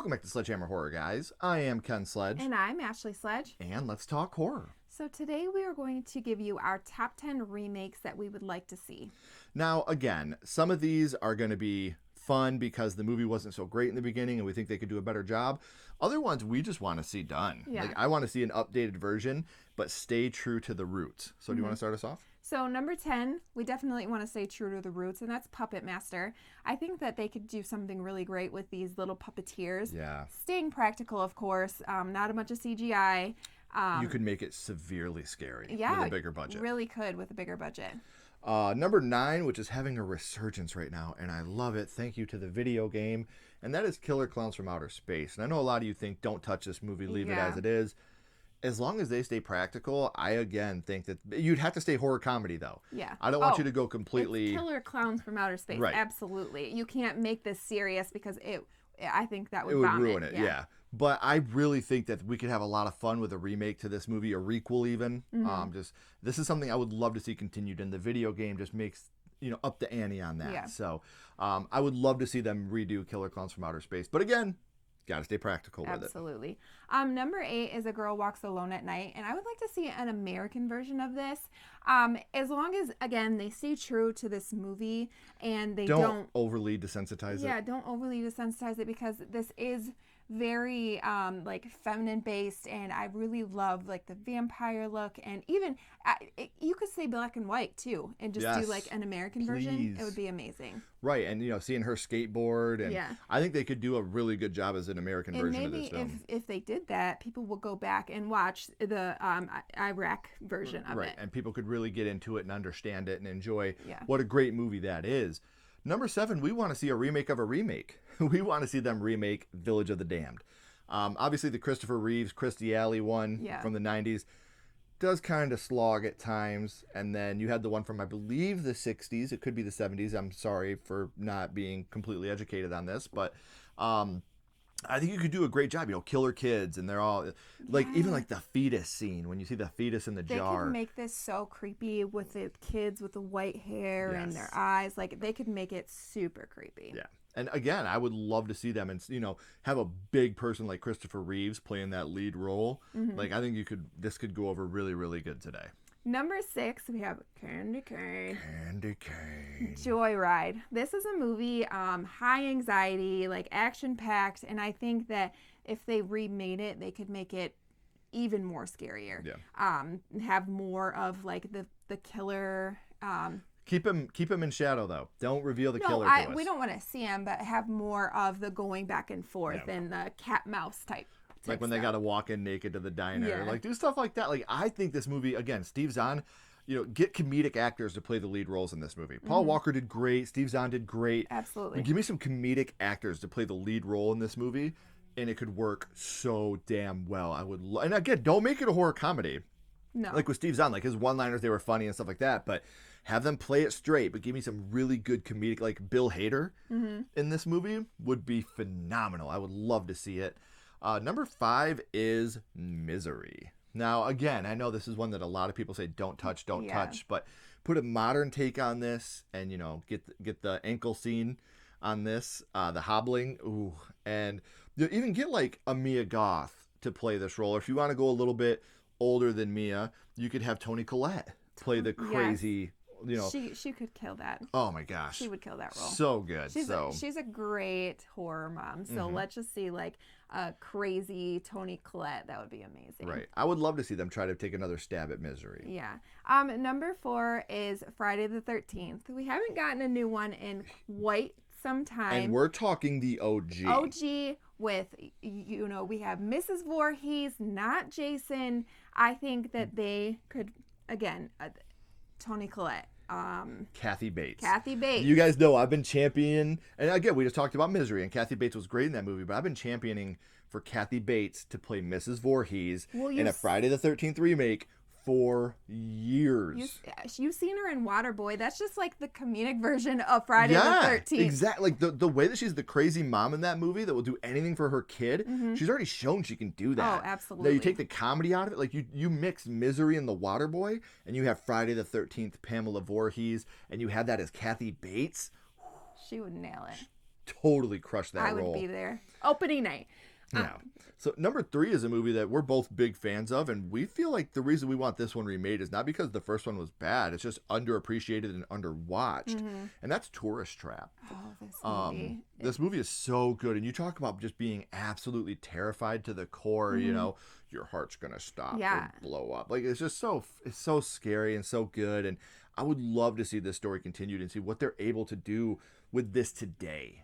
Welcome back to Sledgehammer Horror, guys. I am Ken Sledge. And I'm Ashley Sledge. And let's talk horror. So today we are going to give you our top 10 remakes that we would like to see. Now, again, some of these are going to be fun because the movie wasn't so great in the beginning and we think they could do a better job. Other ones we just want to see done. Yeah. Like, I want to see an updated version, but stay true to the roots. So do you want to start us off? So number 10, we definitely want to stay true to the roots, and that's Puppet Master. I think that they could do something really great with these little puppeteers. Yeah. Staying practical, of course, not a bunch of CGI. You could make it severely scary with a bigger budget. Really could with a bigger budget. Number 9, which is having a resurgence right now, and I love it. Thank you to the video game. And that is Killer Clowns from Outer Space. And I know a lot of you think, don't touch this movie, leave it as it is. As long as they stay practical, I again think that you'd have to stay horror comedy, though. Yeah. I don't want you to go completely... It's Killer Clowns from Outer Space. Right. Absolutely. You can't make this serious because I think that would ruin it. Yeah. But I really think that we could have a lot of fun with a remake to this movie, a requel even. This is something I would love to see continued, and the video game just makes up the ante on that. Yeah. So I would love to see them redo Killer Clowns from Outer Space. But again, got to stay practical with it. Absolutely. Number 8 is A Girl Walks Alone at Night, and I would like to see an American version of this. As long as, again, they stay true to this movie and they don't overly desensitize it. Yeah, don't overly desensitize it, because this is very feminine based, and I really love like the vampire look, and even you could say black and white too, and just do like an American version. It would be amazing. Right, and seeing her skateboard, and I think they could do a really good job as an American version of this film. And maybe if they did that, people will go back and watch the Iraq version of it. Right, and people could really get into it and understand it and enjoy what a great movie that is. Number 7, we want to see a remake of a remake. We want to see them remake Village of the Damned. Obviously, the Christopher Reeves, Kirstie Alley one from the 90s does kind of slog at times. And then you had the one from, I believe, the 60s. It could be the 70s. I'm sorry for not being completely educated on this. But I think you could do a great job. Killer kids, and they're all like, even like the fetus scene when you see the fetus in the jar. They could make this so creepy with the kids with the white hair and their eyes. Like, they could make it super creepy. Yeah. And again, I would love to see them and have a big person like Christopher Reeves playing that lead role. Like, I think this could go over really, really good today. Number 6, we have Candy Cane. Candy Cane. Joyride. This is a movie, high anxiety, like action-packed, and I think that if they remade it, they could make it even more scarier. Yeah. Have more of like the killer. Keep him in shadow, though. Don't reveal the killer to us. We don't want to see him, but have more of the going back and forth and the cat-mouse type. Like when they got to walk in naked to the diner. Like, do stuff like that. Like, I think this movie, again, Steve Zahn, get comedic actors to play the lead roles in this movie. Paul Walker did great. Steve Zahn did great. Absolutely. Give me some comedic actors to play the lead role in this movie, and it could work so damn well. I would and again, don't make it a horror comedy. No. Like with Steve Zahn, like his one-liners, they were funny and stuff like that, but have them play it straight, but give me some really good comedic, like Bill Hader in this movie would be phenomenal. I would love to see it. Number 5 is Misery. Now, again, I know this is one that a lot of people say don't touch, but put a modern take on this, and get the ankle scene on this, the hobbling, and even get like a Mia Goth to play this role. Or if you want to go a little bit older than Mia, you could have Toni Collette play the crazy. She could kill that. Oh my gosh, she would kill that role. So good. She's a great horror mom. So let's just see like a crazy Toni Collette. That would be amazing. Right. I would love to see them try to take another stab at Misery. Yeah. Number 4 is Friday the 13th. We haven't gotten a new one in quite some time. And we're talking the OG. OG with we have Mrs. Voorhees, not Jason. I think that they could, again, Toni Collette. Kathy Bates. You guys know I've been championing, and again, we just talked about Misery, and Kathy Bates was great in that movie, but I've been championing for Kathy Bates to play Mrs. Voorhees in a Friday the 13th remake for years. You've seen her in Waterboy. That's just like the comedic version of Friday the 13th. Exactly. Like the way that she's the crazy mom in that movie that will do anything for her kid. She's already shown she can do that. Oh, absolutely. Now you take the comedy out of it. Like you mix Misery and the Waterboy, and you have Friday the 13th Pamela Voorhees, and you have that as Kathy Bates. She would nail it. totally crush that role. I would be there. Opening night. Yeah. So number 3 is a movie that we're both big fans of, and we feel like the reason we want this one remade is not because the first one was bad. It's just underappreciated and underwatched, and that's Tourist Trap. Oh, this movie. This movie is so good, and you talk about just being absolutely terrified to the core. You know, your heart's gonna stop or blow up. Like it's so scary and so good, and I would love to see this story continued and see what they're able to do with this today.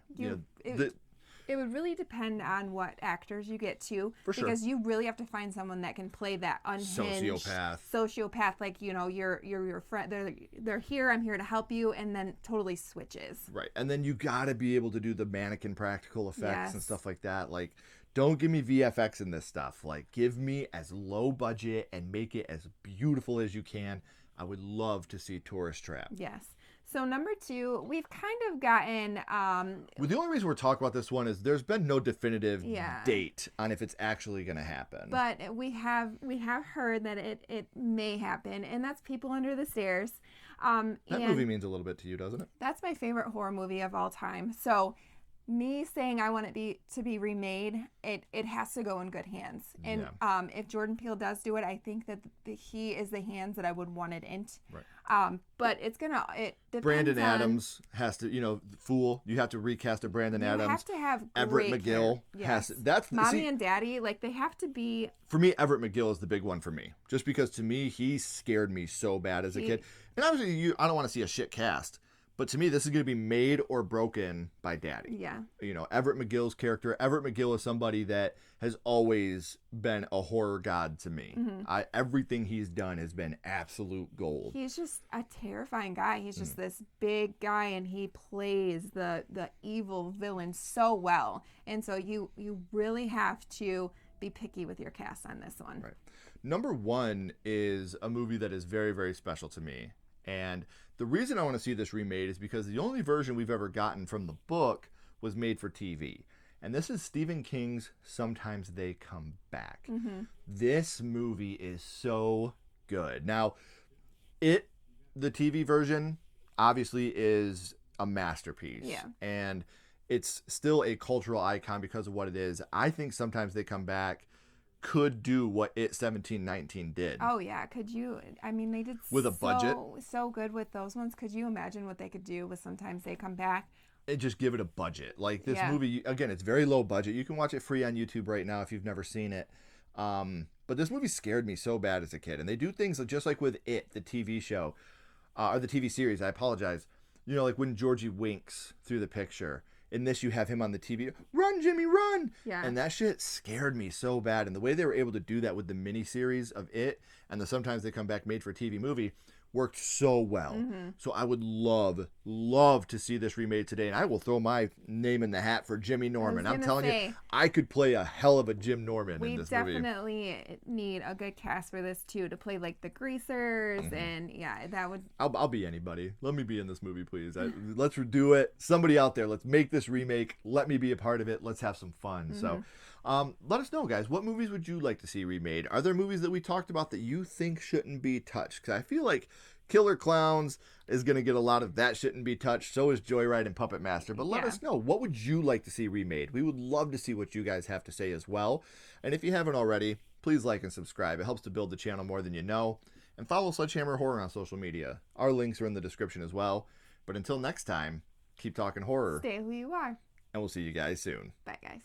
It would really depend on what actors you get too. For sure. Because you really have to find someone that can play that unhinged sociopath. Like, you know, you're your friend. They're here. I'm here to help you, and then totally switches. Right, and then you got to be able to do the mannequin practical effects and stuff like that. Like, don't give me VFX in this stuff. Like, give me as low budget and make it as beautiful as you can. I would love to see Tourist Trap. Yes. So number 2, we've kind of gotten... well, the only reason we're talking about this one is there's been no definitive date on if it's actually going to happen. But we have heard that it may happen, and that's People Under the Stairs. That movie means a little bit to you, doesn't it? That's my favorite horror movie of all time. So me saying I want it to be remade, it has to go in good hands. And if Jordan Peele does do it, I think that he is the hands that I would want it in. Right. But it depends. Brandon Adams has to, Fool. You have to recast a Brandon Adams. You have to have Everett McGill has to, that's Mommy and Daddy, like they have to be. For me, Everett McGill is the big one for me, just because to me he scared me so bad as a kid. And obviously, I don't want to see a shit cast. But to me, this is going to be made or broken by Daddy. Yeah. Everett McGill's character. Everett McGill is somebody that has always been a horror god to me. Everything he's done has been absolute gold. He's just a terrifying guy. He's just this big guy, and he plays the evil villain so well. And so you really have to be picky with your cast on this one. Right. Number 1 is a movie that is very, very special to me. And the reason I want to see this remade is because the only version we've ever gotten from the book was made for TV. And this is Stephen King's Sometimes They Come Back. This movie is so good. Now, the TV version, obviously is a masterpiece. Yeah. And it's still a cultural icon because of what it is. I think Sometimes They Come Back could do what It 1719 did. Oh yeah, could you? I mean, they did with a budget so good with those ones. Could you imagine what they could do with Sometimes They Come Back? And just give it a budget. Like this movie, again, it's very low budget. You can watch it free on YouTube right now if you've never seen it. But this movie scared me so bad as a kid, and they do things just like with It, the TV show, or the TV series. I apologize. Like when Georgie winks through the picture. In this, you have him on the TV. Run, Jimmy, run! Yeah. And that shit scared me so bad. And the way they were able to do that with the miniseries of It and the Sometimes They Come Back made for TV movie worked so well. So I would love to see this remade today. And I will throw my name in the hat for Jimmy Norman. I'm telling you, I could play a hell of a Jim Norman in this movie. We definitely need a good cast for this too, to play like the greasers. And that would... I'll be anybody. Let me be in this movie, please. Let's do it. Somebody out there, let's make this remake. Let me be a part of it. Let's have some fun. So let us know, guys. What movies would you like to see remade? Are there movies that we talked about that you think shouldn't be touched? Because I feel like Killer Clowns is going to get a lot of that shouldn't be touched. So is Joyride and Puppet Master. But let us know. What would you like to see remade? We would love to see what you guys have to say as well. And if you haven't already, please like and subscribe. It helps to build the channel more than you know. And follow Sledgehammer Horror on social media. Our links are in the description as well. But until next time, keep talking horror. Stay who you are. And we'll see you guys soon. Bye, guys.